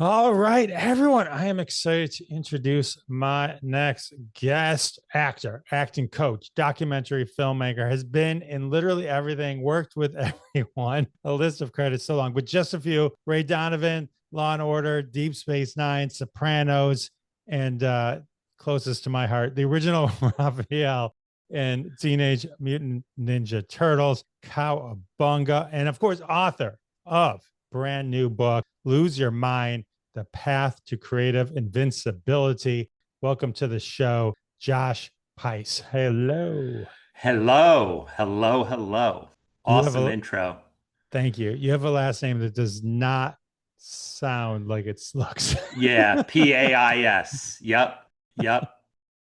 All right, everyone. I am excited to introduce my next guest actor, acting coach, documentary filmmaker, has been in literally everything, worked with everyone. A list of credits so long, but just a few. Ray Donovan, Law and Order, Deep Space Nine, Sopranos, and closest to my heart, the original Raphael and Teenage Mutant Ninja Turtles, Cowabunga, and of course, author of brand new book, Lose Your Mind, The Path to Creative Invincibility. Welcome to the show, Josh Pais. Hello. Hello, hello, hello. You have Awesome a intro. Thank you. You have a last name that does not sound like it looks. Yeah, Pais. Yep, yep.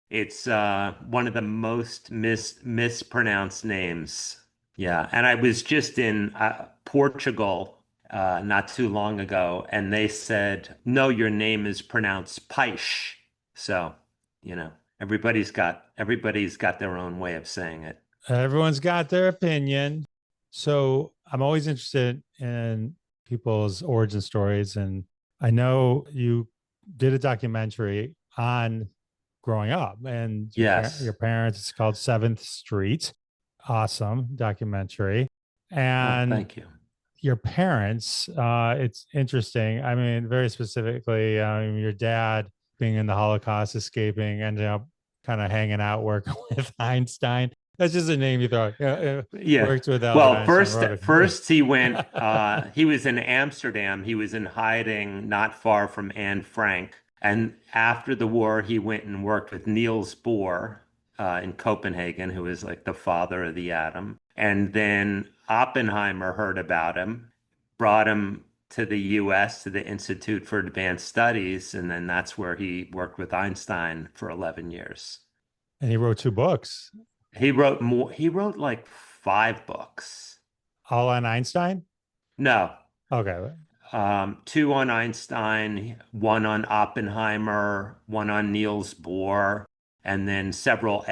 It's one of the most mispronounced names. Yeah, and I was just in Portugal not too long ago, and they said, "No, your name is pronounced Paish." So, you know, everybody's got their own way of saying it. Everyone's got their opinion. So I'm always interested in people's origin stories. And I know you did a documentary on growing up and your Yes. parents. It's called Seventh Street. Awesome documentary. Oh, And thank you. your parents, it's interesting. I mean, very specifically, your dad being in the Holocaust, escaping, ended up kind of hanging out, working with Einstein. That's just a name you throw. Yeah. Worked with Albert Well, Einstein, first wrote first he went it. he was in Amsterdam. He was in hiding not far from Anne Frank. And after the war, he went and worked with Niels Bohr in Copenhagen, who is like the father of the atom. And then Oppenheimer heard about him, brought him to the US to the Institute for Advanced Studies, and then that's where he worked with Einstein for 11 years. And he wrote two books, He wrote like five books. all on Einstein. No, Okay. two on Einstein, one on Oppenheimer, one on Niels Bohr, and then several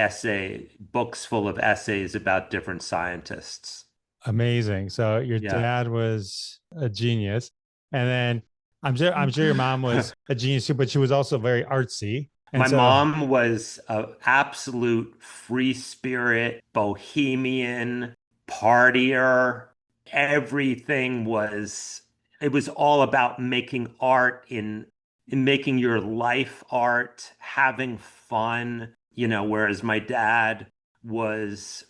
books full of essays about different scientists. Amazing. So your Yeah. dad was a genius. And then I'm sure your mom was a genius too, but she was also very artsy. And My so mom was an absolute free spirit, bohemian, partier. Everything was, it was all about making art in making your life art, having fun, whereas my dad was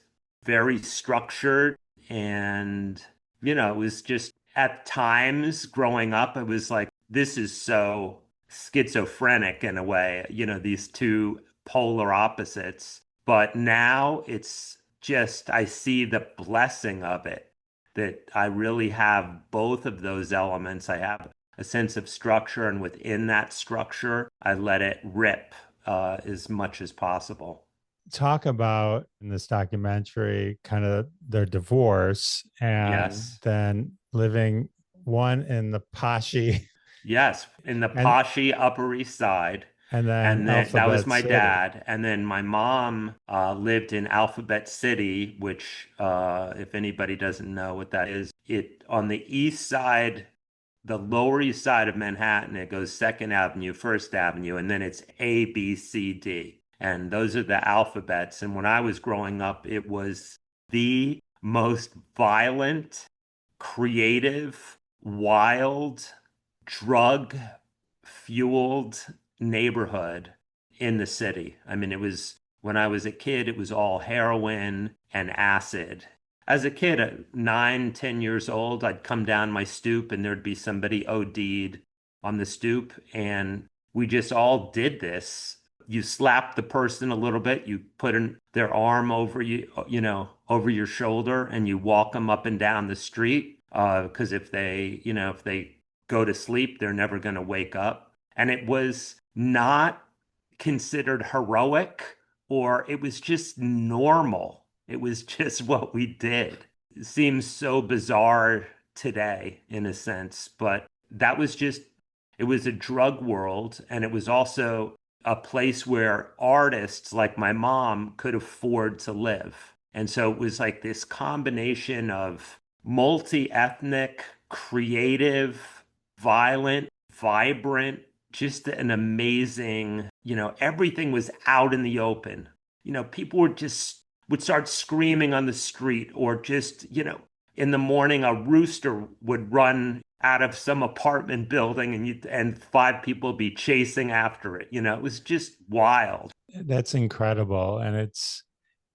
very structured and, it was just at times growing up, it was like, this is so schizophrenic in a way, these two polar opposites. But now it's just, I see the blessing of it that I really have both of those elements. I have a sense of structure, and within that structure, I let it rip as much as possible. talk about in this documentary kind of their divorce and Yes. then living one in the Pashy Yes, in the and poshy Upper East Side. then And then that was Alphabet my City. dad. And then my mom lived in Alphabet City, which, if anybody doesn't know what that is, it on the east side, the Lower East Side of Manhattan, it goes Second Avenue, First Avenue, and then it's A, B, C, D. And those are the alphabets. And when I was growing up, it was the most violent, creative, wild, drug fueled neighborhood in the city. I mean, it was when I was a kid, it was all heroin and acid. As a kid, at 9, 10 years old, I'd come down my stoop and there'd be somebody OD'd on the stoop. And we just all did this. You slap the person a little bit, you put their arm over you, over your shoulder, and you walk them up and down the street. Because if they go to sleep, they're never going to wake up. And it was not considered heroic, or it was just normal. It was just what we did. It seems so bizarre today in a sense, but that was just, it was a drug world. And it was also a place where artists like my mom could afford to live. And so it was like this combination of multi-ethnic, creative, violent, vibrant, just an amazing, everything was out in the open. People would start screaming on the street, or just, in the morning a rooster would run out of some apartment building, and five people would be chasing after it. It was just wild. That's incredible. And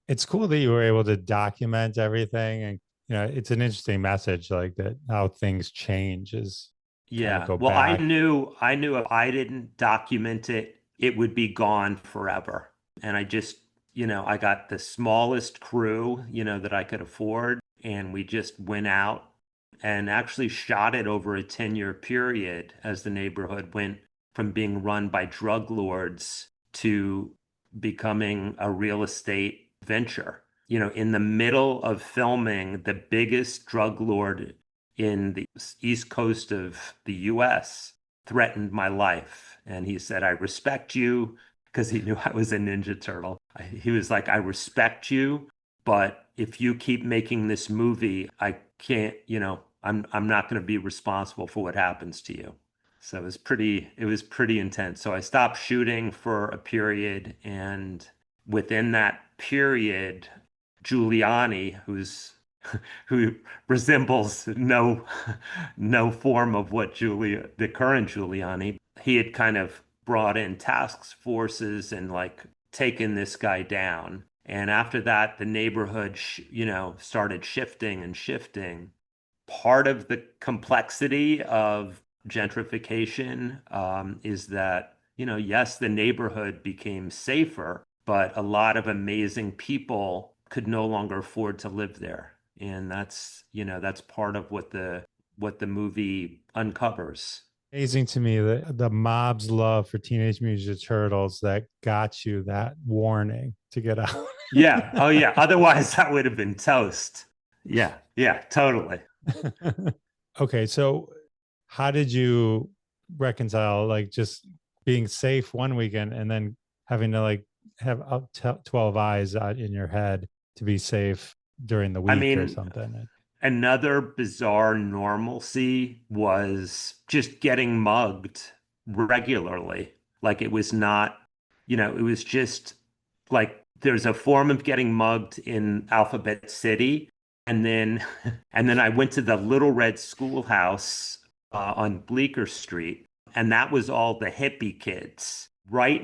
it's cool that you were able to document everything. And it's an interesting message, like that, how things change is kind of Yeah. go Well, I back. knew I knew if I didn't document it, it would be gone forever. And I got the smallest crew, that I could afford, and we just went out and actually shot it over a 10-year period as the neighborhood went from being run by drug lords to becoming a real estate venture. In the middle of filming, the biggest drug lord in the east coast of the US threatened my life. And he said, I respect you, because he knew I was a Ninja Turtle. He was like, I respect you, but if you keep making this movie, I can't, I'm not going to be responsible for what happens to you. So it was pretty intense. So I stopped shooting for a period, and within that period, Giuliani, who resembles no form of what the current Giuliani, he had kind of brought in task forces and like taken this guy down. And after that, the neighborhood, started shifting and shifting. Part of the complexity of gentrification is that, yes, the neighborhood became safer, but a lot of amazing people could no longer afford to live there. And that's part of what the movie uncovers. Amazing to me that the mob's love for Teenage Mutant Turtles that got you that warning to get out. Yeah. Oh, yeah. Otherwise, that would have been toast. Yeah. Yeah. Totally. Okay, so how did you reconcile like just being safe one weekend and then having to like have up 12 eyes out in your head to be safe during the I week or mean, something? another bizarre normalcy was just getting mugged regularly. Like it was not, it was just like there's a form of getting mugged in Alphabet City. And then and then I went to the Little Red Schoolhouse on Bleecker Street, and that was all the hippie kids. Right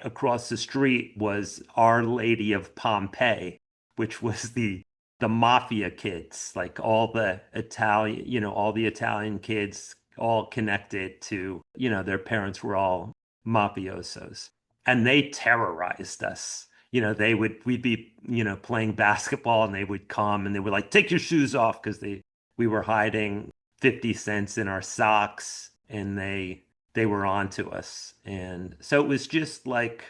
across the street was Our Lady of Pompeii, which was the mafia kids, like all the Italian kids, all connected to, their parents were all mafiosos, and they terrorized us. We'd be, playing basketball, and they would come and they were like, take your shoes off, because we were hiding 50 cents in our socks, and they were on to us. And so it was just like,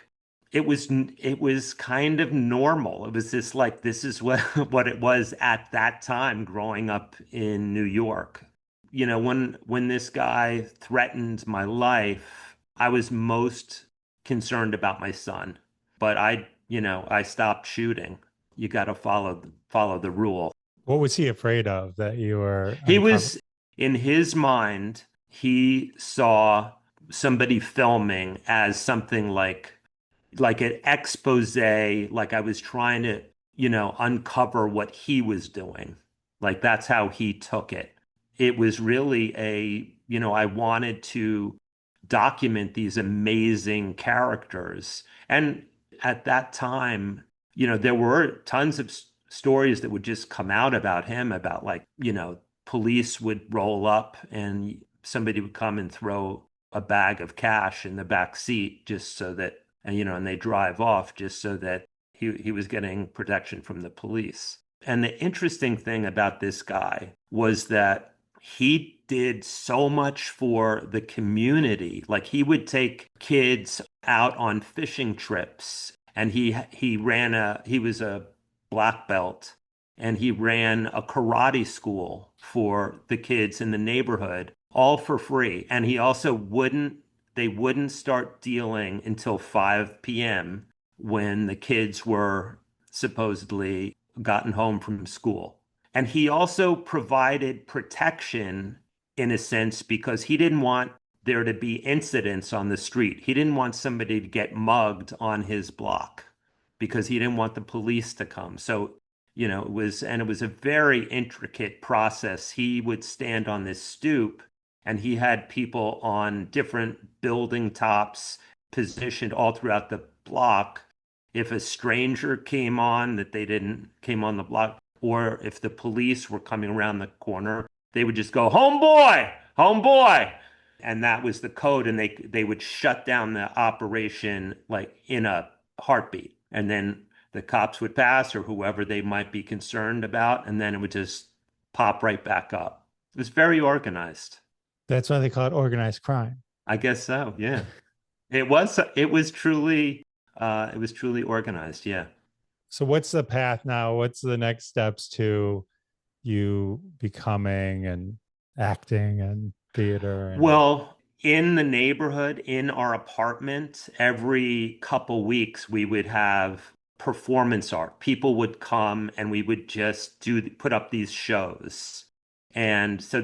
it was kind of normal. It was just like, this is what what it was at that time growing up in New York. When this guy threatened my life, I was most concerned about my son. But I stopped shooting. You got to follow the rule. What was he afraid of that you were He uncovered? was, in his mind, he saw somebody filming as something like an expose, like I was trying to, uncover what he was doing. Like that's how he took it. It was really I wanted to document these amazing characters. And at that time, there were tons of stories that would just come out about him, about like, police would roll up and somebody would come and throw a bag of cash in the back seat, just so that, and they drive off just so that he was getting protection from the police. And the interesting thing about this guy was that he did so much for the community. Like he would take kids out on fishing trips, and he was a black belt, and he ran a karate school for the kids in the neighborhood, all for free. And he also they wouldn't start dealing until 5 p.m., when the kids were supposedly gotten home from school. And he also provided protection in a sense, because he didn't want there to be incidents on the street. He didn't want somebody to get mugged on his block because he didn't want the police to come. So, and it was a very intricate process. He would stand on this stoop and he had people on different building tops positioned all throughout the block. If a stranger came on that they didn't came on the block, or if the police were coming around the corner, they would just go, homeboy, homeboy. And that was the code. And they would shut down the operation like in a heartbeat. And then the cops would pass or whoever they might be concerned about. And then it would just pop right back up. It was very organized. That's why they call it organized crime. I guess so. Yeah. It was truly organized. Yeah. So what's the path now? What's the next steps to you becoming and acting and theater and Well, in the neighborhood, in our apartment, every couple weeks we would have performance art. People would come and we would just put up these shows. And so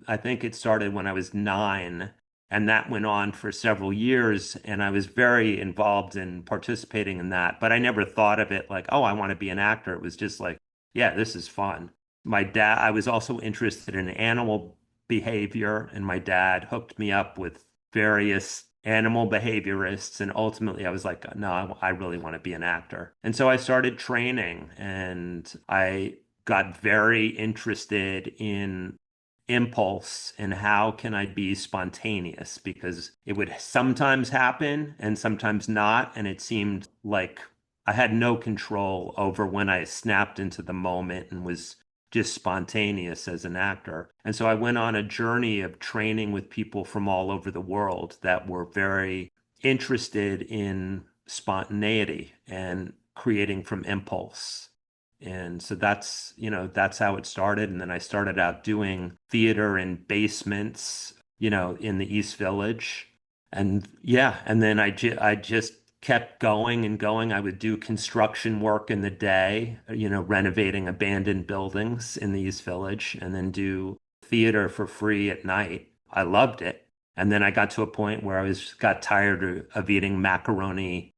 I think it started when I was 9, and that went on for several years. And I was very involved in participating in that. But I never thought of it like, oh, I want to be an actor. It was just like, yeah, this is fun. I was also interested in animal behavior, and my dad hooked me up with various animal behaviorists. And ultimately, I was like, no, I really want to be an actor. And so I started training, and I got very interested in impulse and how can I be spontaneous, because it would sometimes happen and sometimes not. And it seemed like I had no control over when I snapped into the moment and was just spontaneous as an actor. And so I went on a journey of training with people from all over the world that were very interested in spontaneity and creating from impulse. And so that's how it started. And then I started out doing theater in basements, in the East Village. And yeah, and then I just kept going and going. I would do construction work in the day, renovating abandoned buildings in the East Village, and then do theater for free at night. I loved it. And then I got to a point where got tired of eating macaroni,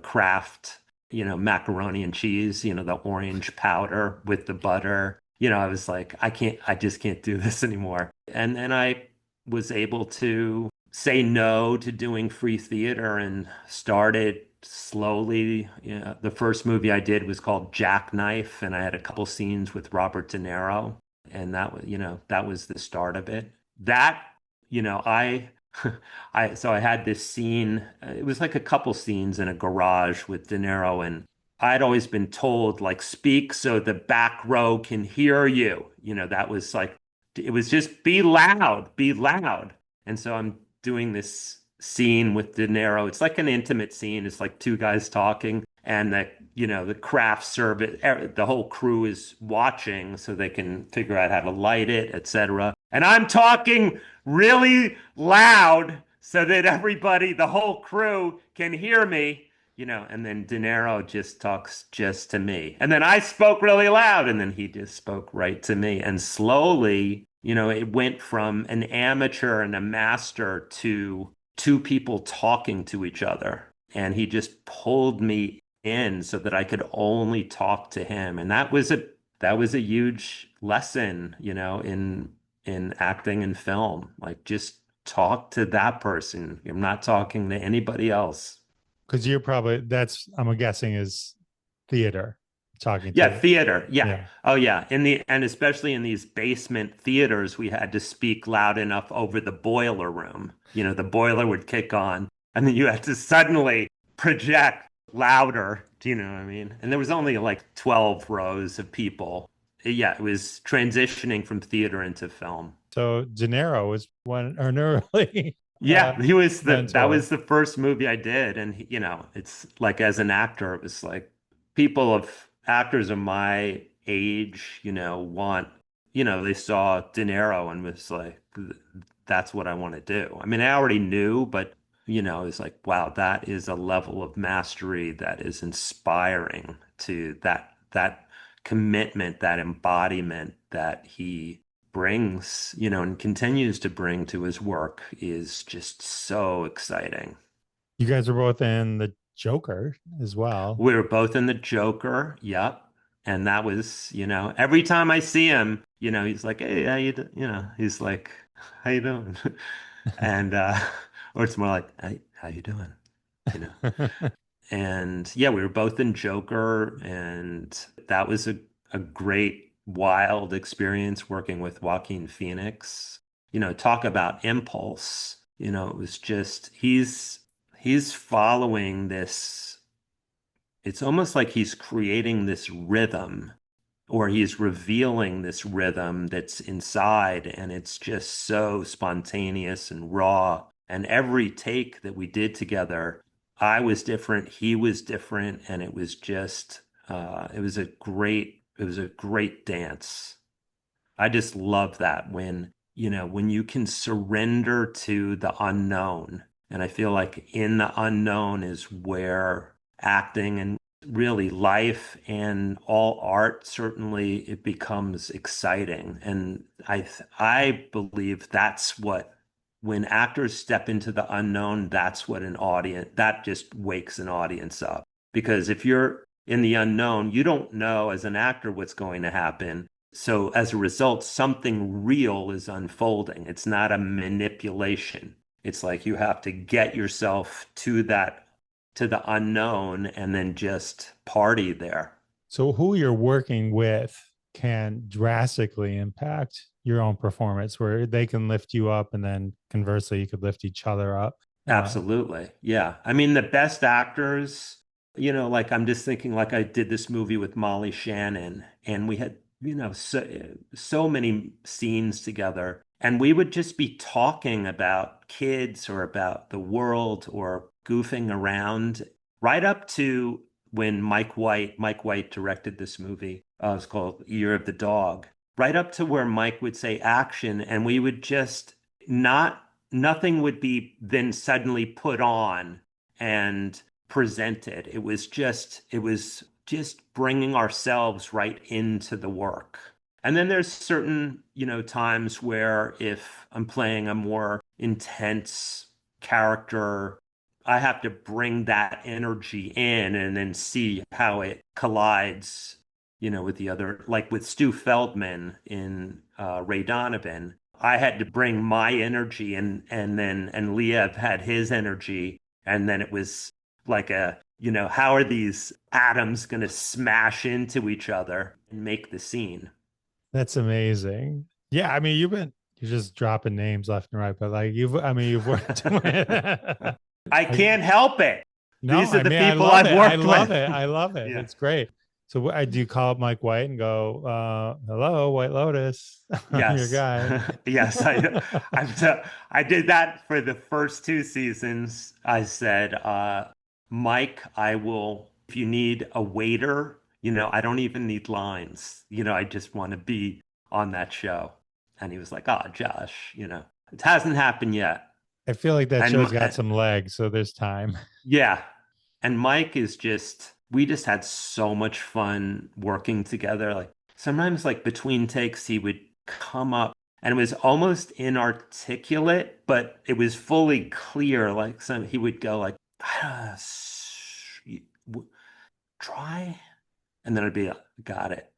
Kraft, macaroni and cheese, the orange powder with the butter. I was like, I just can't do this anymore. And then I was able to say no to doing free theater and started slowly. The first movie I did was called Jackknife, and I had a couple scenes with Robert De Niro, and that was the start of it. That, I I had this scene. It was like a couple scenes in a garage with De Niro, and I'd always been told like speak so the back row can hear you. That was like it was just be loud, be loud. And so I'm doing this scene with De Niro. It's like an intimate scene. It's like two guys talking, and the craft service, the whole crew is watching so they can figure out how to light it, etc. And I'm talking really loud so that everybody, the whole crew, can hear me. And then De Niro just talks just to me. And then I spoke really loud, and then he just spoke right to me. And slowly, it went from an amateur and a master to two people talking to each other. And he just pulled me in so that I could only talk to him. And that was a huge lesson, in acting and film. Like just talk to that person. You're not talking to anybody else. because I'm guessing is theater talking Yeah, to. theater. Yeah. Yeah. Oh yeah. And especially in these basement theaters, we had to speak loud enough over the boiler room. The boiler would kick on, and then you had to suddenly project louder. Do you know what I mean? And there was only like 12 rows of people. Yeah, it was transitioning from theater into film. So De Niro was one an early Yeah, that mentor. was the first movie I did. And it's like as an actor, it was like actors of my age, they saw De Niro and was like, that's what I want to do. I mean, I already knew, but it's like, wow, that is a level of mastery that is inspiring to that commitment, that embodiment that he brings, and continues to bring to his work is just so exciting. You guys are both in the Joker as well. We were both in the Joker. Yep. And that was, every time I see him, he's like, "Hey, how you do-" he's like, "How you doing?" And or it's more like, "Hey, how you doing?" You know. And yeah, we were both in Joker, and that was a great, wild experience working with Joaquin Phoenix. Talk about impulse. It was just he's following this. It's almost like he's creating this rhythm, or he's revealing this rhythm that's inside, and it's just so spontaneous and raw. And every take that we did together, I was different, he was different, and it was just it was a great dance. I just love that when you can surrender to the unknown. And I feel like in the unknown is where acting and really life and all art, certainly it becomes exciting. And I believe that's what when actors step into the unknown, that's what an audience that just wakes an audience up. Because if you're in the unknown, you don't know as an actor what's going to happen. So as a result, something real is unfolding. It's not a manipulation. It's like you have to get yourself to the unknown and then just party there. So who you're working with can drastically impact your own performance, where they can lift you up, and then conversely, you could lift each other up. Absolutely. Yeah. I mean, the best actors, like I'm just thinking like I did this movie with Molly Shannon, and we had, so many scenes together, and we would just be talking about kids or about the world or goofing around right up to when Mike White directed this movie. It's called Year of the Dog. Right up to where Mike would say action, and we would just not nothing would be then suddenly put on and presented. It was just bringing ourselves right into the work. And then there's certain, times where if I'm playing a more intense character, I have to bring that energy in and then see how it collides, with the other, like with Stu Feldman in Ray Donovan. I had to bring my energy and Liev had his energy, and then it was like how are these atoms going to smash into each other and make the scene? That's amazing. Yeah, I mean, you're just dropping names left and right, but like you've worked with I like, can't help it. no, These are I the mean, I people love I've it. I worked love with. it. I love it. Yeah. It's great. So I do call up Mike White and go, hello, White Lotus. I'm your Yes. guy. Yes. I did that for the first two seasons. I said, Mike, if you need a waiter, I don't even need lines. I just want to be on that show. And he was like, oh, Josh, it hasn't happened yet. I feel like that And show's got some legs, so there's time. yeah. And Mike we just had so much fun working together. Like sometimes, like between takes, he would come up and it was almost inarticulate, but it was fully clear. Like he would go like, "Ah, try," and then I'd be like, got it.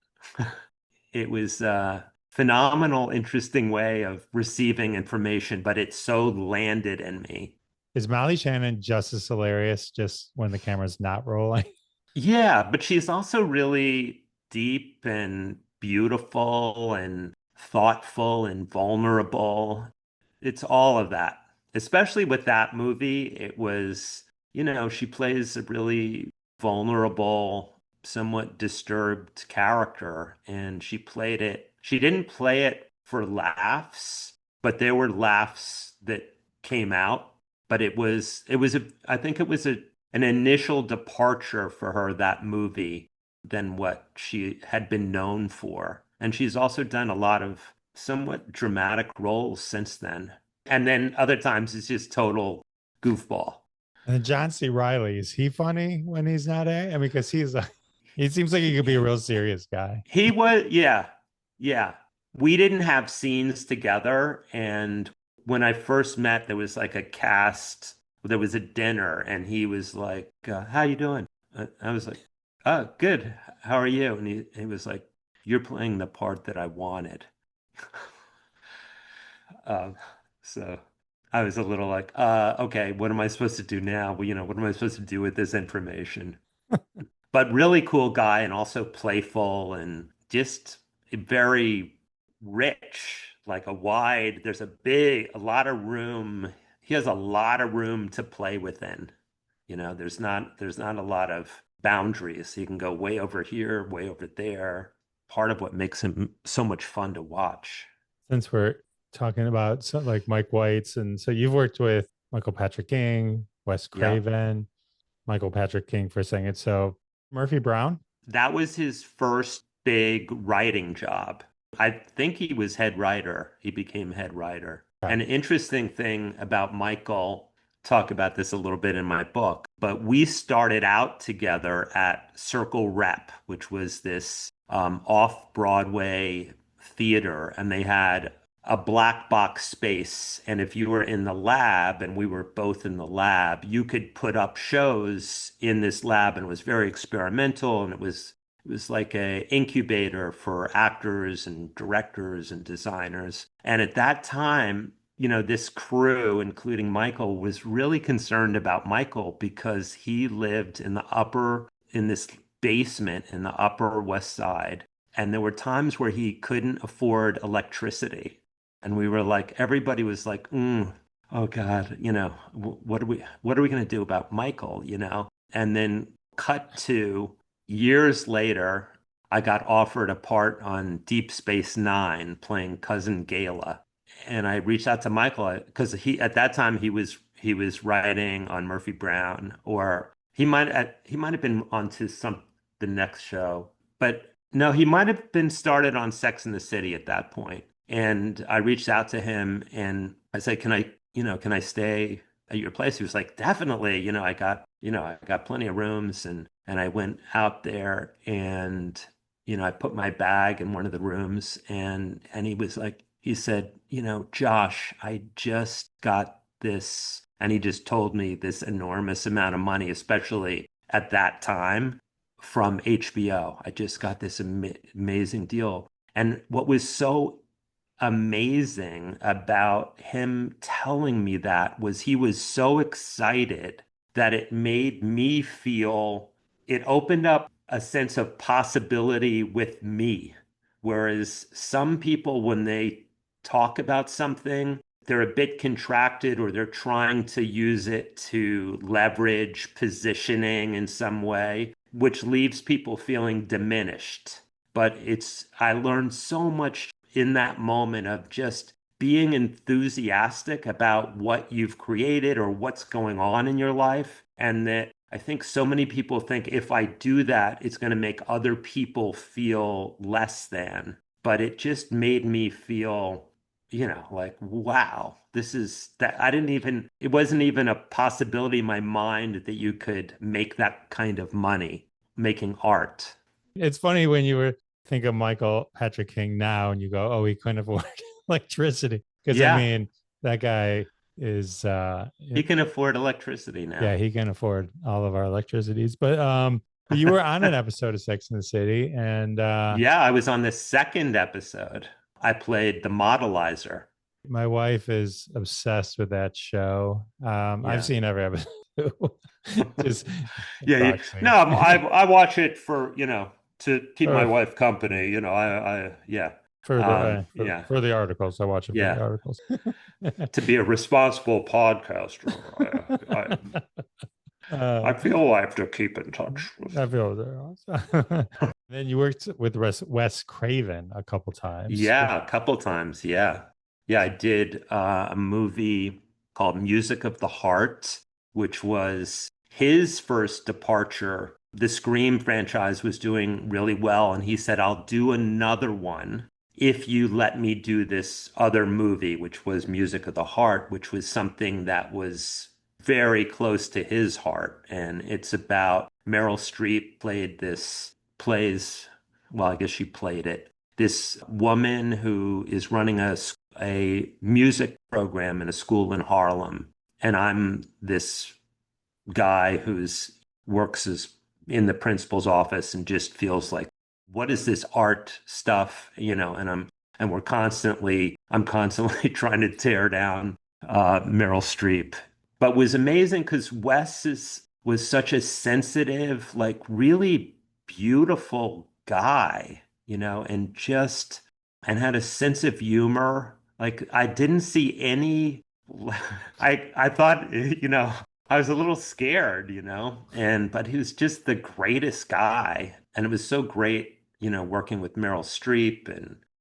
It was a phenomenal, interesting way of receiving information, but it so landed in me. Is Molly Shannon just as hilarious just when the camera's not rolling? Yeah, but she's also really deep and beautiful and thoughtful and vulnerable. It's all of that. Especially with that movie, it was, she plays a really vulnerable, somewhat disturbed character, and she played it. She didn't play it for laughs, but there were laughs that came out. But I think it was an initial departure for her, that movie, than what she had been known for. And she's also done a lot of somewhat dramatic roles since then. And then other times it's just total goofball. And John C. Reilly, is he funny when he's not a? I mean, because he seems like he could be a real serious guy. He was, yeah, yeah. We didn't have scenes together. And when I first met, there was like a cast, there was a dinner, and he was like, how you doing? I was like, oh, good. How are you? And he was like, you're playing the part that I wanted. Um, so I was a little like, okay, what am I supposed to do now? Well, what am I supposed to do with this information? But really cool guy and also playful and just very rich, like a lot of room. He has a lot of room to play within. There's not a lot of boundaries. He can go way over here, way over there. Part of what makes him so much fun to watch. Since we're talking about like Mike White's, and so you've worked with Michael Patrick King, Wes Yeah. Craven, Michael Patrick King for saying it. So Murphy Brown. That was his first big writing job. I think he was head writer. He became head writer. Okay. An interesting thing about Michael, talk about this a little bit in my book, but we started out together at Circle Rep, which was this off-Broadway theater, and they had a black box space. And if you were in the lab, and we were both in the lab, you could put up shows in this lab, and it was very experimental, and it was like a incubator for actors and directors and designers. And at that time, this crew, including Michael, was really concerned about Michael because he lived in this basement in the Upper West Side. And there were times where he couldn't afford electricity. And we were like, everybody was like, oh God, what are we going to do about Michael? And then cut to years later, I got offered a part on Deep Space Nine playing Cousin Gala. And I reached out to Michael because at that time he was writing on Murphy Brown, or he might have been onto the next show. But no, he might have been started on Sex and the City at that point. And I reached out to him and I said, can I stay at your place? He was like, definitely. I got plenty of rooms, and I went out there, and I put my bag in one of the rooms, and he said, Josh, I just got this, and he just told me this enormous amount of money, especially at that time, from HBO. I just got this amazing deal. And what was so amazing about him telling me that was he was so excited that it made me feel, it opened up a sense of possibility with me. Whereas some people, when they talk about something, they're a bit contracted, or they're trying to use it to leverage positioning in some way, which leaves people feeling diminished. But I learned so much in that moment of just being enthusiastic about what you've created or what's going on in your life. And that I think so many people think, if I do that, it's going to make other people feel less than. But it just made me feel, like, wow, this is that it wasn't even a possibility in my mind that you could make that kind of money making art. It's funny when you were think of Michael Patrick King now and you go, oh, he couldn't afford electricity. Because I Yeah, mean, that guy is he can afford electricity yeah, now. he can afford all of our electricities. But you were on an episode of Sex and the City, and Yeah, I was on the second episode. I played the modelizer. my wife is obsessed with that show. I've Yeah. seen every episode. Just Yeah, no, boxing I watch it for, to keep my or wife company, yeah. Yeah. for the articles. I watch it for the Yeah. articles. To be a responsible podcaster, I uh, feel I have to keep in touch with. I feel there. Then you worked with Wes Craven a couple times. Yeah, a couple times. Yeah. Yeah, I did a movie called Music of the Heart, which was his first departure. The Scream franchise was doing really well, and he said, I'll do another one if you let me do this other movie, which was Music of the Heart, which was something that was very close to his heart. And it's about Meryl Streep plays, well, I guess she played it, this woman who is running a music program in a school in Harlem. And I'm this guy who's works as in the principal's office and just feels like, what is this art stuff? And I'm constantly trying to tear down Meryl Streep. But was amazing because was such a sensitive, like really beautiful guy, and had a sense of humor. Like I didn't see any I thought, I was a little scared, but he was just the greatest guy. And it was so great, working with Meryl Streep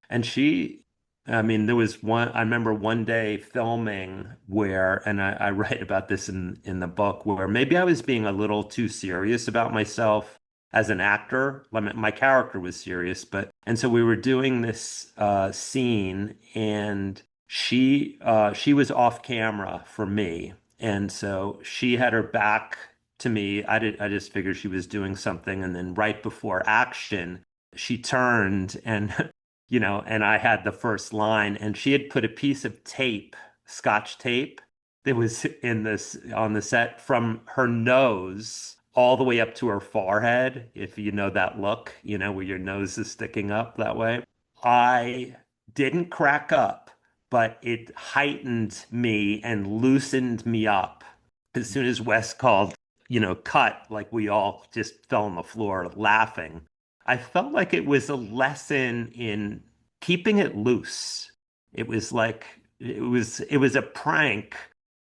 and she, I mean, I remember one day filming and I write about this in the book, where maybe I was being a little too serious about myself as an actor. My character was serious, and so we were doing this scene, and she was off camera for me, and so she had her back to me. I just figured she was doing something, and then right before action, she turned and and I had the first line, and she had put a piece of tape, scotch tape, that was in this on the set from her nose all the way up to her forehead, if you know that look, where your nose is sticking up that way. I didn't crack up, but it heightened me and loosened me up. As soon as Wes called, cut, like we all just fell on the floor laughing. I felt like it was a lesson in keeping it loose. It was like it was a prank,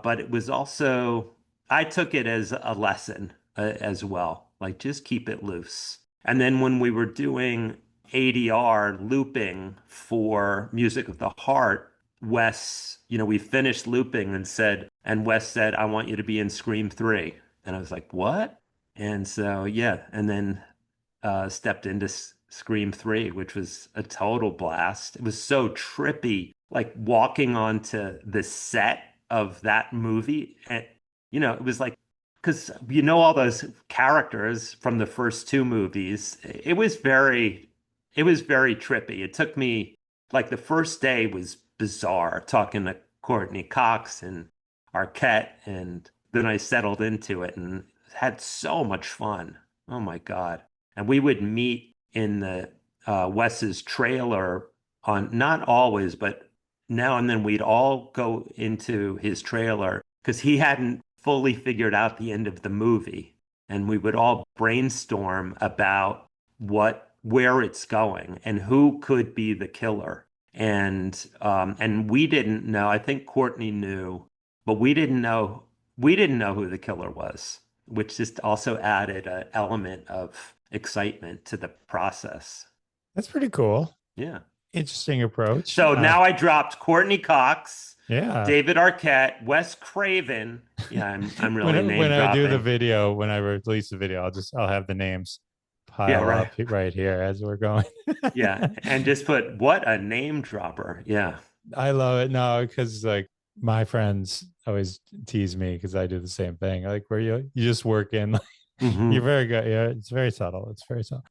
but it was also I took it as a lesson as well. Like just keep it loose. And then when we were doing ADR looping for Music of the Heart, we finished looping and Wes said, I want you to be in Scream 3. And I was like, what? And so, yeah. And then stepped into Scream 3, which was a total blast. It was so trippy, like walking onto the set of that movie. And, it was like, because all those characters from the first two movies, it was very trippy. It took me, like, the first day was bizarre talking to Courtney Cox and Arquette, and then I settled into it and had so much fun. Oh my God. And we would meet in the Wes's trailer on not always, but now and then we'd all go into his trailer because he hadn't fully figured out the end of the movie. And we would all brainstorm about where it's going and who could be the killer. And we didn't know. I think Courtney knew, but we didn't know who the killer was, which just also added an element of excitement to the process. That's pretty cool. Yeah. Interesting approach. So now I dropped Courtney Cox, Yeah. David Arquette, Wes Craven. Yeah, I'm when really name when I do the dropping. video, when I release the video, I'll have the names Yeah, pile right. up right here as we're going. Yeah, and just put what a name dropper. Yeah. I love it. No, because like my friends always tease me because I do the same thing. Like where you just work in, like, you're Hmm. very good. Yeah, it's very subtle. It's very subtle.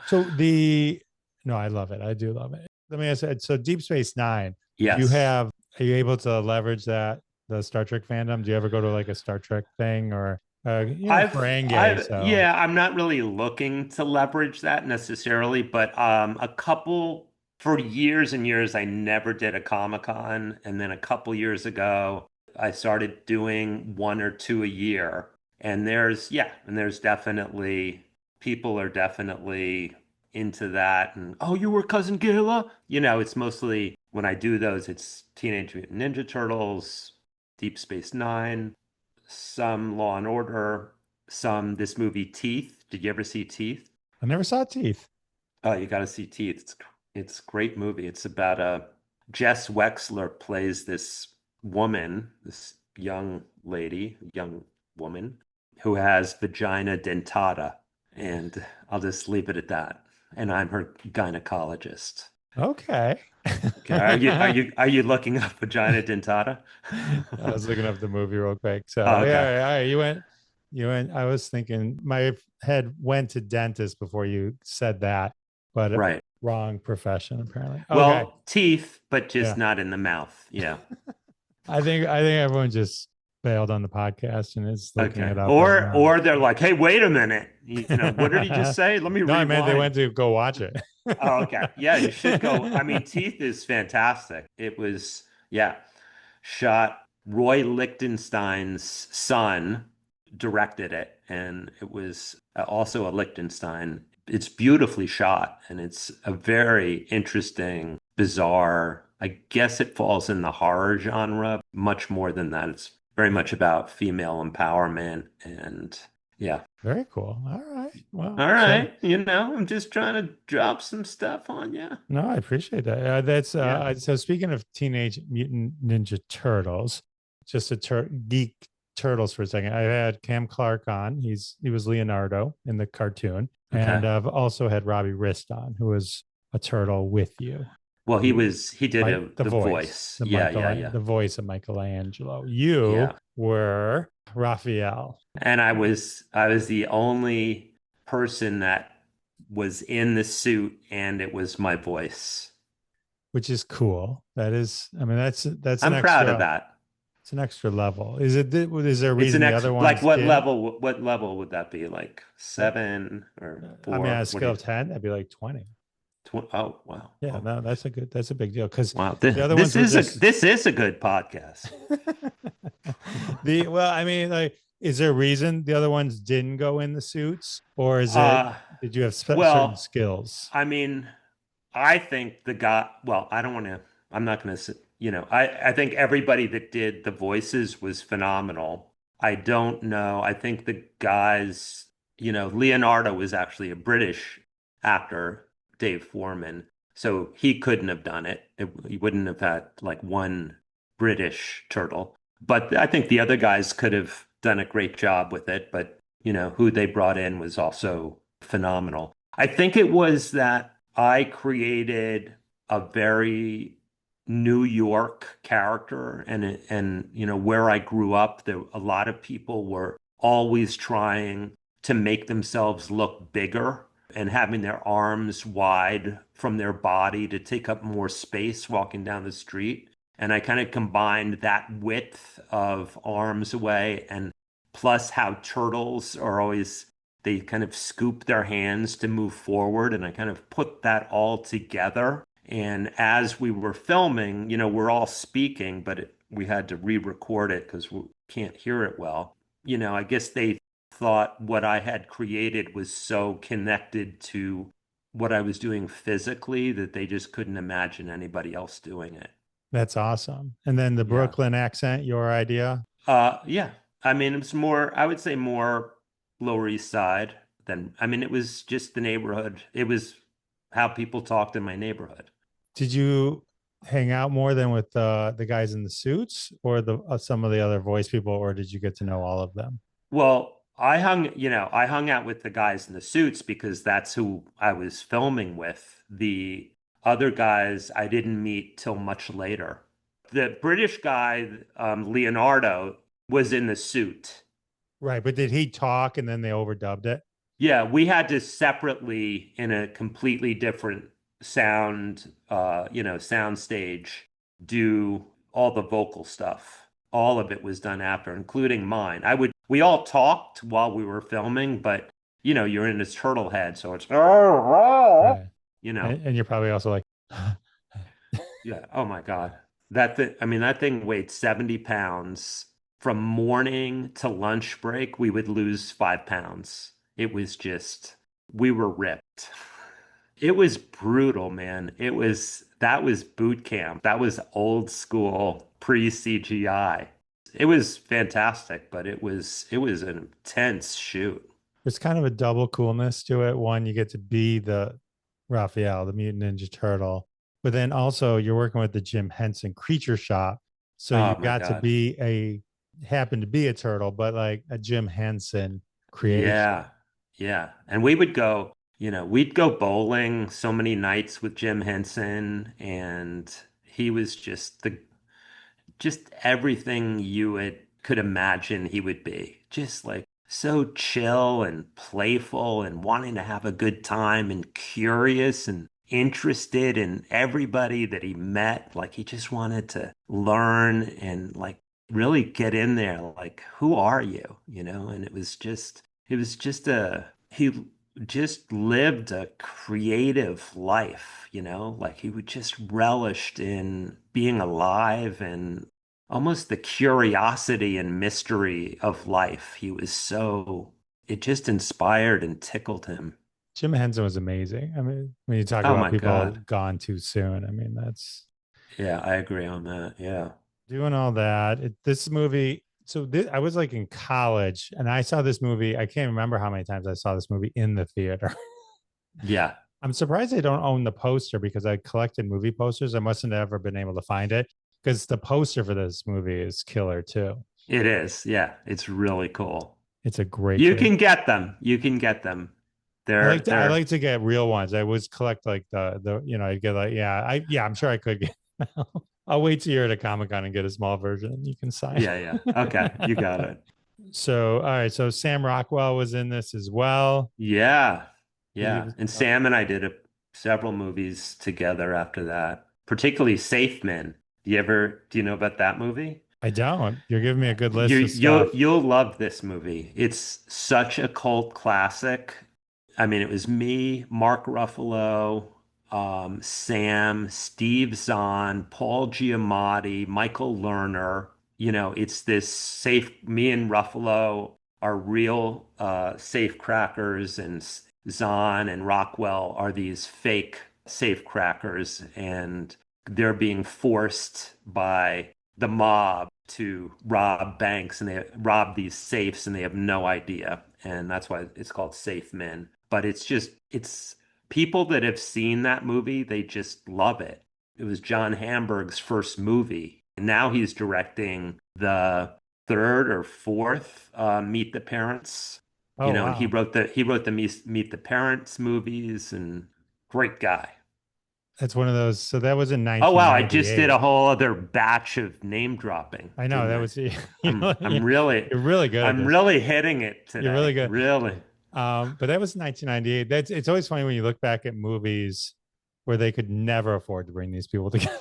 So the no, I love it. I do love it. Let me ask you, so Deep Space Nine, Yes. are you able to leverage the Star Trek fandom? Do you ever go to like a Star Trek thing or Ferengi? So Yeah, I'm not really looking to leverage that necessarily, but for years and years, I never did a Comic-Con. And then a couple years ago, I started doing one or two a year. And there's definitely, people are definitely into that. And, oh, you were Cousin Gila? It's mostly when I do those, it's Teenage Mutant Ninja Turtles, Deep Space Nine, some Law and Order, some this movie Teeth. Did you ever see Teeth? I never saw Teeth. Oh, you got to see Teeth. It's a great movie. It's about Jess Wexler plays this woman, this young lady, young woman who has vagina dentata, and I'll just leave it at that. And I'm her gynecologist. Okay. Okay, are you looking up vagina dentata? I was looking up the movie real quick. So Oh, okay. yeah, all right. You went. I was thinking my head went to dentist before you said that, but Right. Wrong profession, apparently. Okay. Well, teeth, but just Yeah. not in the mouth. Yeah. I think everyone just bailed on the podcast and is looking Okay. it up right Or they're like, hey, wait a minute. What did he just now. say? Let me No, I meant they rewind. went to go watch it. Oh, okay. Yeah, you should go. I mean, Teeth is fantastic. It was, yeah, shot. Roy Lichtenstein's son directed it, and it was also a Lichtenstein. It's beautifully shot, and it's a very interesting, bizarre. I guess it falls in the horror genre much more than that. It's very much about female empowerment, and yeah. Very cool. All right. Well, All so right, I'm just trying to drop some stuff on you. no, I appreciate that. That's Yeah. so speaking of Teenage Mutant Ninja Turtles, just a geek turtles for a second. I had Cam Clark on. He was Leonardo in the cartoon, Okay. and I've also had Robbie Rist on, who was a turtle with you. Well, he did The the voice, voice. Yeah, yeah, yeah. the voice of Michelangelo. You Yeah. were Raphael, And I was the only person that was in the suit and it was my voice. which is cool. That is, I mean, that's an I'm proud of extra. that. It's an extra level. Is there a It's reason an the extra, other like ones didn't? what level would that be? Like Uh, 7 or I mean, on 4? a What do scale you of 10, that'd be like 20. Oh, wow. Yeah, Oh, no, that's a big deal because wow. the other ones were just This is a good podcast. well, I mean, like, is there a reason the other ones didn't go in the suits, or is it Uh, did you have certain well, skills? I mean, I think the guy, well, I don't want to, I'm not going to, I think everybody that did the voices was phenomenal. I don't know. I think the guys, Leonardo was actually a British actor, Dave Foreman. So he couldn't have done it. He wouldn't have had like one British turtle. But I think the other guys could have done a great job with it. But, who they brought in was also phenomenal. I think it was that I created a very New York character and where I grew up, there a lot of people were always trying to make themselves look bigger and having their arms wide from their body to take up more space walking down the street. And I kind of combined that width of arms away and plus how turtles are always they kind of scoop their hands to move forward. And I kind of put that all together. And as we were filming, we're all speaking, but we had to re-record it because we can't hear it well. I guess they thought what I had created was so connected to what I was doing physically that they just couldn't imagine anybody else doing it. That's awesome. And then the Yeah. Brooklyn accent, your idea? Yeah. I mean, it's more, I would say more Lower East Side than, I mean, it was just the neighborhood. It was how people talked in my neighborhood. Did you hang out more than with the guys in the suits or the some of the other voice people, or did you get to know all of them? Well, I hung out with the guys in the suits because that's who I was filming with. The other guys I didn't meet till much later. The British guy, Leonardo, was in the suit. Right, but did he talk and then they overdubbed it? Yeah, we had to separately in a completely different sound stage do all the vocal stuff. All of it was done after, including mine. We all talked while we were filming, but you're in this turtle head, so it's, Right. you know, And you're probably also like, yeah. Oh my God. I mean, that thing weighed 70 pounds. From morning to lunch break, we would lose 5 pounds. It was just, we were ripped. It was brutal, man. That was boot camp. That was old school pre-CGI. It was fantastic, but it was an intense shoot. there's kind of a double coolness to it. One, you get to be the Raphael, the mutant ninja turtle, but then also you're working with the Jim Henson Creature Shop. So you Oh my got to God. be happen to be a turtle, but like a Jim Henson creation. Yeah. Yeah. And we'd go bowling so many nights with Jim Henson, and he was just everything could imagine he would be. Just like so chill and playful and wanting to have a good time and curious. And interested in everybody that he met. Like he just wanted to learn and like really get in there. Like, who are you? You know, and he just lived a creative life, you know, like he would just relished in being alive and almost the curiosity and mystery of life. It just inspired and tickled him. Jim Henson was amazing. I mean, when you talk Oh about my people God. gone too soon, I mean, that's Yeah, I agree on that. Yeah. doing all that. This movie, I was like in college and I saw this movie. I can't remember how many times I saw this movie in the theater. Yeah, I'm surprised they don't own the poster because I collected movie posters. I mustn't have ever been able to find it because the poster for this movie is killer too. it is. Yeah, it's really cool. It's a great, You great. can get them. You can get them. I They're like to get real ones. I always collect like I get like I'm sure I could get. I'll wait till you're at a Comic Con and get a small version and you can sign. yeah, yeah. Okay, you got it. So all right, so Sam Rockwell was in this as well. Yeah. He Yeah. was And Sam and I did several movies together after that, particularly Safe Men. Do you know about that movie? I don't. You're giving me a good list of stuff. You'll love this movie. It's such a cult classic. I mean, it was me, Mark Ruffalo, Sam, Steve Zahn, Paul Giamatti, Michael Lerner. You know, it's this safe. Me and Ruffalo are real safe crackers, and Zahn and Rockwell are these fake safe crackers, and they're being forced by the mob to rob banks, and they rob these safes and they have no idea. And that's why it's called Safe Men. But it's people that have seen that movie, they just love it. It was John Hamburg's first movie. And now he's directing the third or fourth Meet the Parents. You Oh know, and wow. he wrote the Meet the Parents movies, and great guy. That's one of those. So that was in Oh wow, I just did 1998. a whole other batch of name dropping, I know didn't that I? was you're I'm really good at I'm this. really hitting it You're really today. good. Really. But that was 1998. That's It's always funny when you look back at movies where they could never afford to bring these people together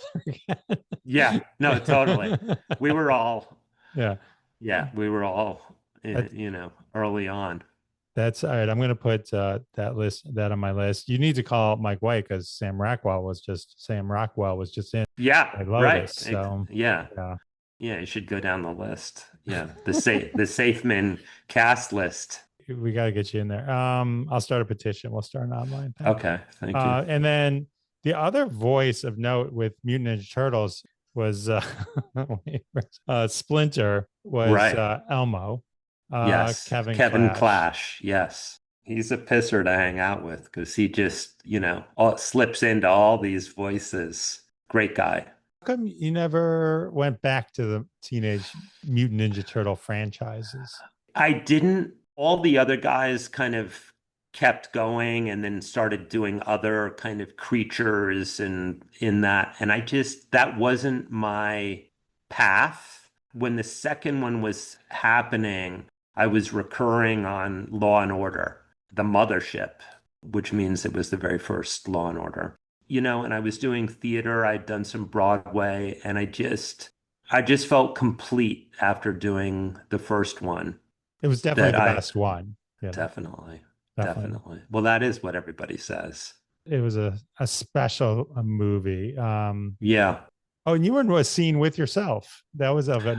Yeah, no, totally. again. We were all, Yeah. yeah, we were all, That, early on. that's all right. I'm going to put that on my list. You need to call Mike White because Sam Rockwell was just in Yeah, White right. Lotus. So Yeah, yeah, yeah, you should go down the list. Yeah, the Safe Men cast list. we got to get you in there. I'll start a petition. We'll start an online thing. Okay, thank you. And then the other voice of note with Mutant Ninja Turtles was Splinter was Right. Elmo, Yes, Kevin Kevin Clash. Clash. Yes. He's a pisser to hang out with because he just, all, slips into all these voices. Great guy. How come you never went back to the Teenage Mutant Ninja Turtle franchises? I didn't, all the other guys kind of kept going and then started doing other kind of creatures and in that. And that wasn't my path. When the second one was happening, I was recurring on Law and Order, the mothership, which means it was the very first Law and Order. And I was doing theater, I'd done some Broadway, and I just felt complete after doing the first one It was definitely that the I best one. definitely, Definitely. definitely. Well, that is what everybody says. It was a special movie. Yeah. Oh, and you were in a scene with yourself. That was of it.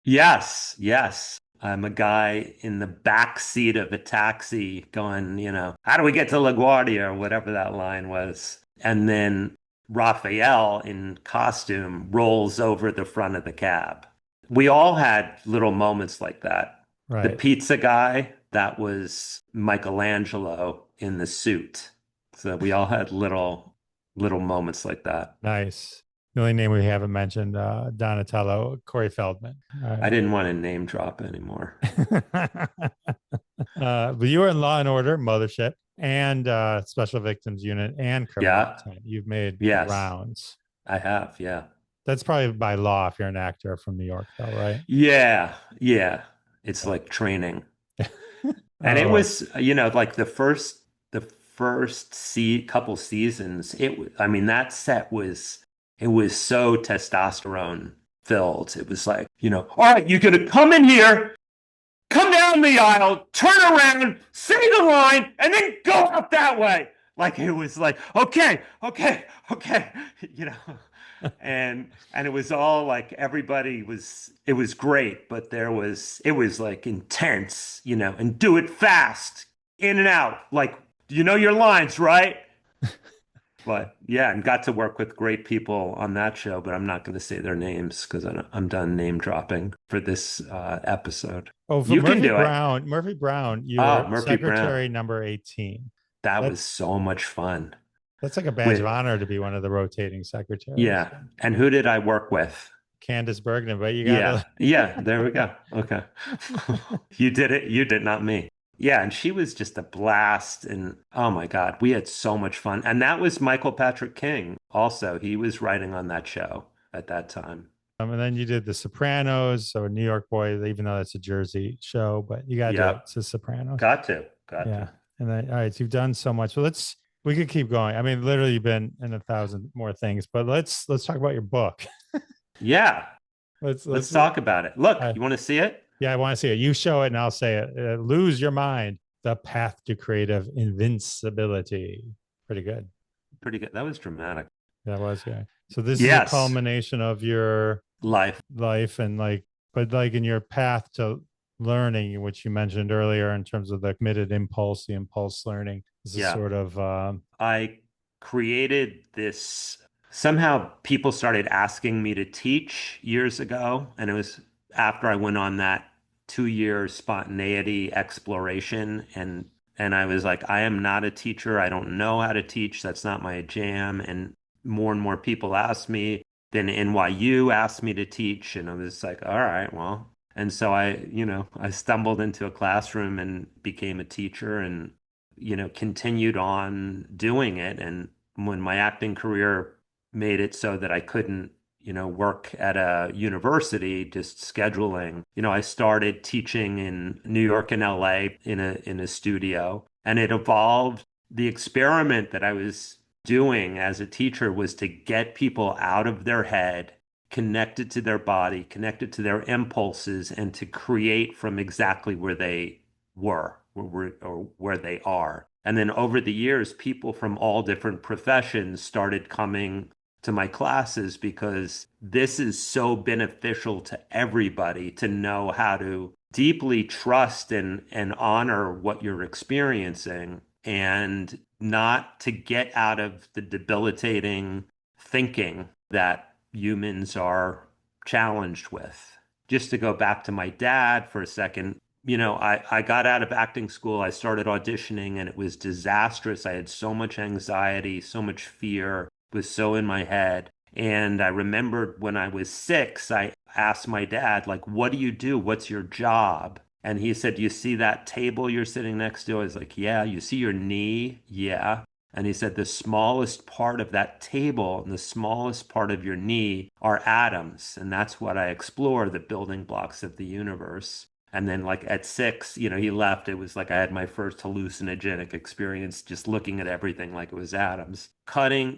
Yes, yes. I'm a guy in the back seat of a taxi going, how do we get to LaGuardia or whatever that line was. And then Raphael in costume rolls over the front of the cab. We all had little moments like that. The Right. pizza guy, that was Michelangelo in the suit. So we all had little moments like that. Nice. The only name we haven't mentioned, Donatello, Corey Feldman. All I right. didn't want to name drop anymore. But you were in Law and Order, Mothership, and Special Victims Unit, and Criminal Yeah. Intent. You've made the Yes, rounds. I have. Yeah. That's probably by law if you're an actor from New York, though, right? Yeah. Yeah. It's Yeah. like training. And it Oh, was, like the first couple seasons, I mean, that set was, it was so testosterone filled. It was like, all right, you're going to come in here, come down the aisle, turn around, say the line, and then go out that way. Like it was like, okay, okay, okay, you know. And it was all like everybody was, it was great, but it was like intense, and do it fast, in and out. Like, you know your lines, right? But yeah, and got to work with great people on that show, but I'm not going to say their names because I'm done name dropping for this episode. Oh, for You can do it. Murphy Brown, you Oh, were Murphy Brown. secretary number 18. That was That's so much fun. that's like a badge of With honor to be one of the rotating secretaries. Yeah. And who did I work with? Candace Bergman, but you Yeah. gotta Yeah. There we go. Okay. You did it. You did, not me. Yeah. And she was just a blast. And oh my God, we had so much fun. And that was Michael Patrick King. Also, he was writing on that show at that time. and then you did The Sopranos, so New York Boy, even though that's a Jersey show, but you gotta do it. Yep. It's The Sopranos. Got to. Got Yeah. to. And then all right, so you've done so much. Well, we could keep going. I mean, literally you've been in a thousand more things, but let's talk about your book. Yeah. Let's Let's talk about it. Look, uh, you want to see it? yeah, I want to see it. You show it and I'll say it. Lose Your Mind, The Path to Creative Invincibility. Pretty good. Pretty good. That was dramatic. That was, yeah. So this is a Yes. culmination of your Life. and but like in your path to learning, which you mentioned earlier in terms of the committed impulse, the impulse learning. This is Yeah. sort of I created this. Somehow people started asking me to teach years ago, and it was after I went on that 2 year spontaneity exploration, and I was like, I am not a teacher. I don't know how to teach. That's not my jam. And more people asked me. Then NYU asked me to teach, and I was like, all right, well. And so I stumbled into a classroom and became a teacher and, continued on doing it. And when my acting career made it so that I couldn't, work at a university, just scheduling, I started teaching in New York and LA in a studio, and it evolved. The experiment that I was doing as a teacher was to get people out of their head, connected to their body, connected to their impulses, and to create from exactly where they were or where they are. And then over the years, people from all different professions started coming to my classes because this is so beneficial to everybody to know how to deeply trust and honor what you're experiencing and not to get out of the debilitating thinking that humans are challenged with. Just to go back to my dad for a second, I got out of acting school. I started auditioning and it was disastrous. I had so much anxiety, so much fear, it was so in my head. And I remembered when I was 6, I asked my dad, like, what do you do? What's your job? And he said, you see that table you're sitting next to? I was like, yeah. You see your knee? Yeah. And he said, the smallest part of that table and the smallest part of your knee are atoms. And that's what I explore, the building blocks of the universe. And then, like at 6, he left. It was like I had my first hallucinogenic experience just looking at everything like it was atoms. Cutting,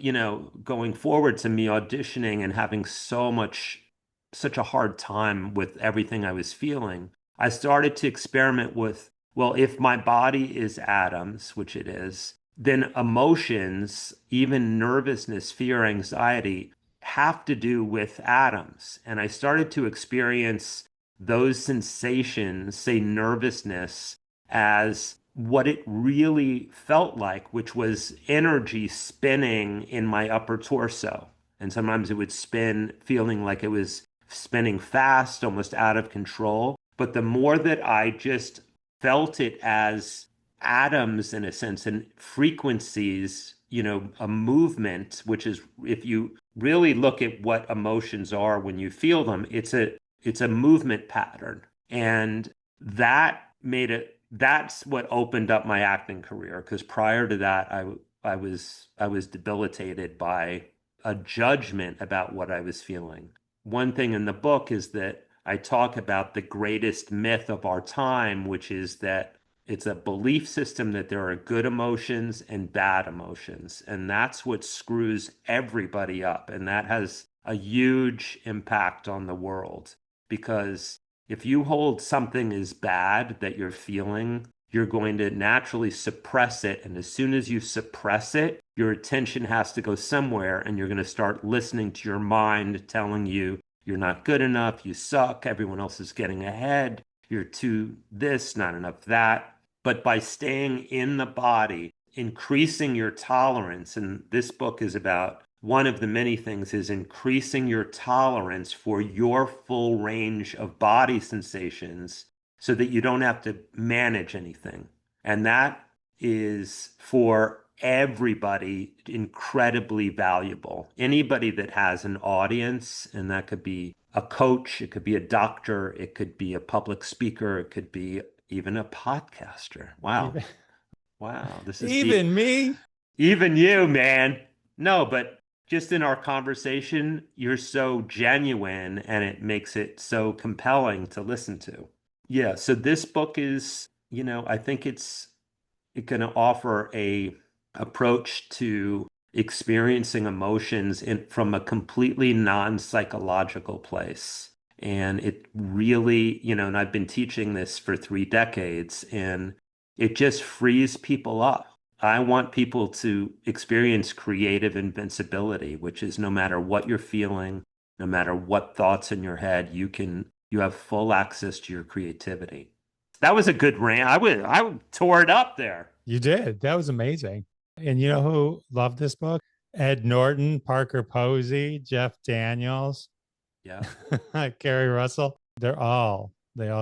going forward to me auditioning and having such a hard time with everything I was feeling. I started to experiment with, well, if my body is atoms, which it is, then emotions, even nervousness, fear, anxiety, have to do with atoms. And I started to experience those sensations, say nervousness, as what it really felt like, which was energy spinning in my upper torso. And sometimes it would spin, feeling like it was spinning fast, almost out of control. But the more that I just felt it as atoms in a sense and frequencies, a movement, which is, if you really look at what emotions are when you feel them, it's a movement pattern. And that's what opened up my acting career. Because prior to that, I was debilitated by a judgment about what I was feeling. One thing in the book is that I talk about the greatest myth of our time, which is that It's a belief system that there are good emotions and bad emotions. And that's what screws everybody up. And that has a huge impact on the world. Because if you hold something as bad that you're feeling, you're going to naturally suppress it. And as soon as you suppress it, your attention has to go somewhere, and you're going to start listening to your mind telling you you're not good enough, you suck, everyone else is getting ahead, you're too this, not enough that. But by staying in the body, increasing your tolerance, and this book is about one of the many things is increasing your tolerance for your full range of body sensations so that you don't have to manage anything. And that is for everybody incredibly valuable. Anybody that has an audience, and that could be a coach, it could be a doctor, it could be a public speaker, it could be even a podcaster. Wow. Even, Wow. This is deep. even me. Even you, man. No, but just in our conversation, you're so genuine and it makes it so compelling to listen to. Yeah, so this book is, I think it's going to offer a approach to experiencing emotions from a completely non-psychological place. And it really, and I've been teaching this for 3 decades, and it just frees people up. I want people to experience creative invincibility, which is no matter what you're feeling, no matter what thoughts in your head, you have full access to your creativity. That was a good rant. I tore it up there. You did. That was amazing. And you know who loved this book? Ed Norton, Parker Posey, Jeff Daniels, Yeah. Gary Russell. They all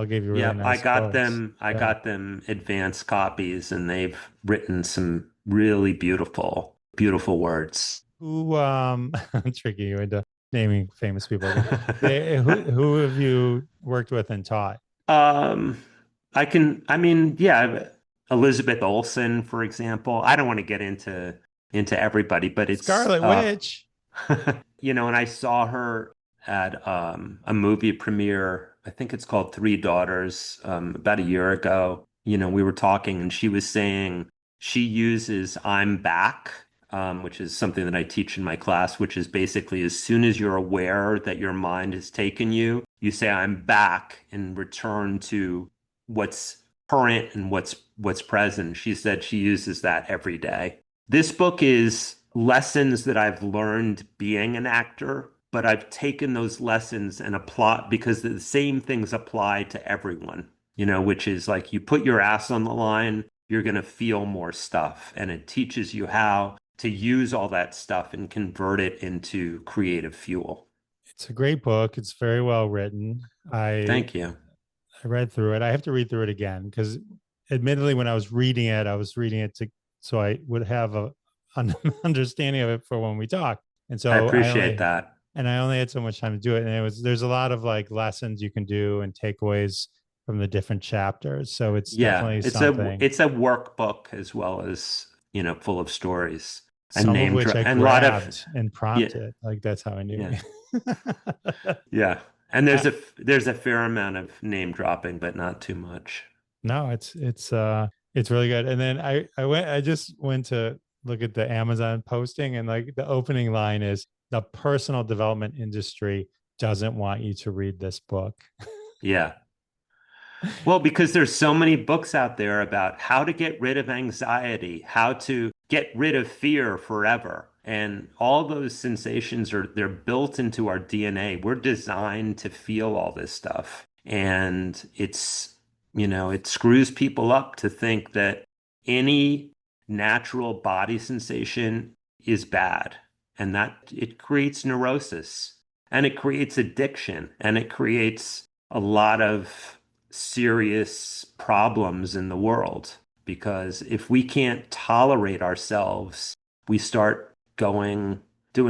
gave you really Yeah, nice quotes. I Yeah. got them advanced copies, and they've written some really beautiful, beautiful words. Who I'm tricking you into naming famous people again. Who have you worked with and taught? Um, I mean, yeah, Elizabeth Olsen, for example. I don't want to get into everybody, but it's Scarlet Witch. and I saw her at a movie premiere. I think it's called Three Daughters, about a year ago. We were talking, and she was saying she uses "I'm back," which is something that I teach in my class, which is basically as soon as you're aware that your mind has taken you, you say "I'm back" and return to what's current and what's present. She said she uses that every day. This book is lessons that I've learned being an actor, but I've taken those lessons and apply because the same things apply to everyone, which is like you put your ass on the line, you're going to feel more stuff. And it teaches you how to use all that stuff and convert it into creative fuel. It's a great book. It's very well written. I Thank you. I read through it. I have to read through it again because, admittedly, when I was reading it to so I would have an understanding of it for when we talk. And I so appreciate that. I only had so much time to do it. And there's a lot of like lessons you can do and takeaways from the different chapters. So it's Yeah, definitely it's something. a workbook as well as, full of stories and Some of which I and a lot of grabbed and yeah, prompted. Like that's how I knew yeah. it. Yeah. And uh, there's a fair amount of name dropping, but not too much. no, it's really good. And then I just went to look at the Amazon posting, and like the opening line is the personal development industry doesn't want you to read this book. Yeah. Well, because there's so many books out there about how to get rid of anxiety, how to get rid of fear forever. And all those sensations they're built into our DNA. We're designed to feel all this stuff. And it screws people up to think that any natural body sensation is bad. And that it creates neurosis, and it creates addiction, and it creates a lot of serious problems in the world, because if we can't tolerate ourselves, we start doing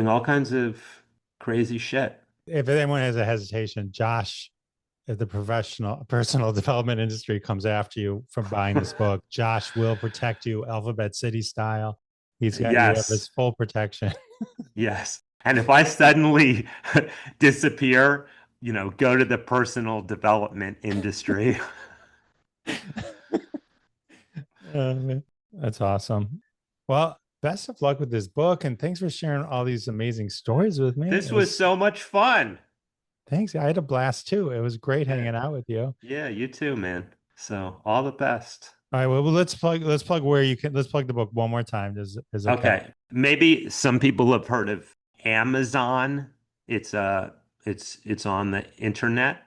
all kinds of crazy shit. If anyone has a hesitation, Josh, if the professional personal development industry comes after you from buying this book, Josh will protect you, Alphabet City style. He's got you have his Yes, full protection. yes. And if I suddenly disappear, go to the personal development industry. That's awesome. Well, best of luck with this book, and thanks for sharing all these amazing stories with me. This was so much fun. Thanks. I had a blast too. It was great Yeah. hanging out with you. Yeah, you too, man. So all the best. All right. Well, let's plug where you can. Let's plug the book one more time. Is okay. Okay. Maybe some people have heard of Amazon. It's it's on the internet,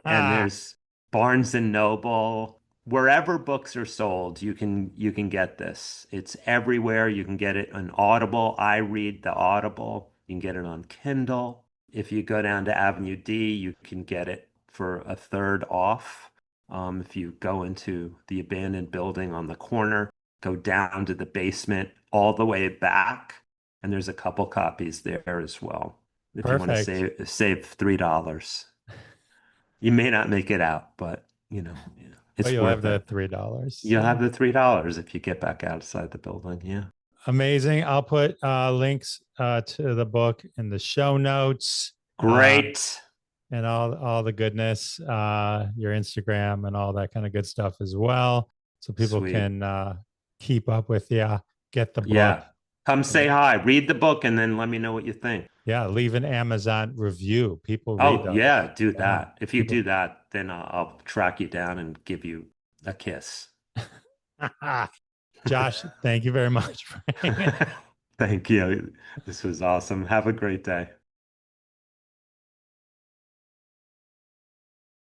and there's Barnes and Noble. Wherever books are sold, you can get this. It's everywhere. You can get it on Audible. I read the Audible. You can get it on Kindle. If you go down to Avenue D, you can get it for a third off. If you go into the abandoned building on the corner, go down to the basement all the way back, and there's a couple copies there as well. If you want to Perfect. save $3. You may not make it out, but But it's you'll have worth the it. $3. You'll So have the $3 if you get back outside the building. Yeah. amazing. I'll put links to the book in the show notes. Great. And all the goodness, your Instagram and all that kind of good stuff as well. So people Sweet. can keep up with you, get the book. Yeah. Come say hi. Read the book and then let me know what you think. Yeah, leave an Amazon review. People read Oh, those. yeah, do Yeah. that. If you People do that, then I'll track you down and give you a kiss. Josh, thank you very much for hanging out. Thank you. This was awesome. Have a great day.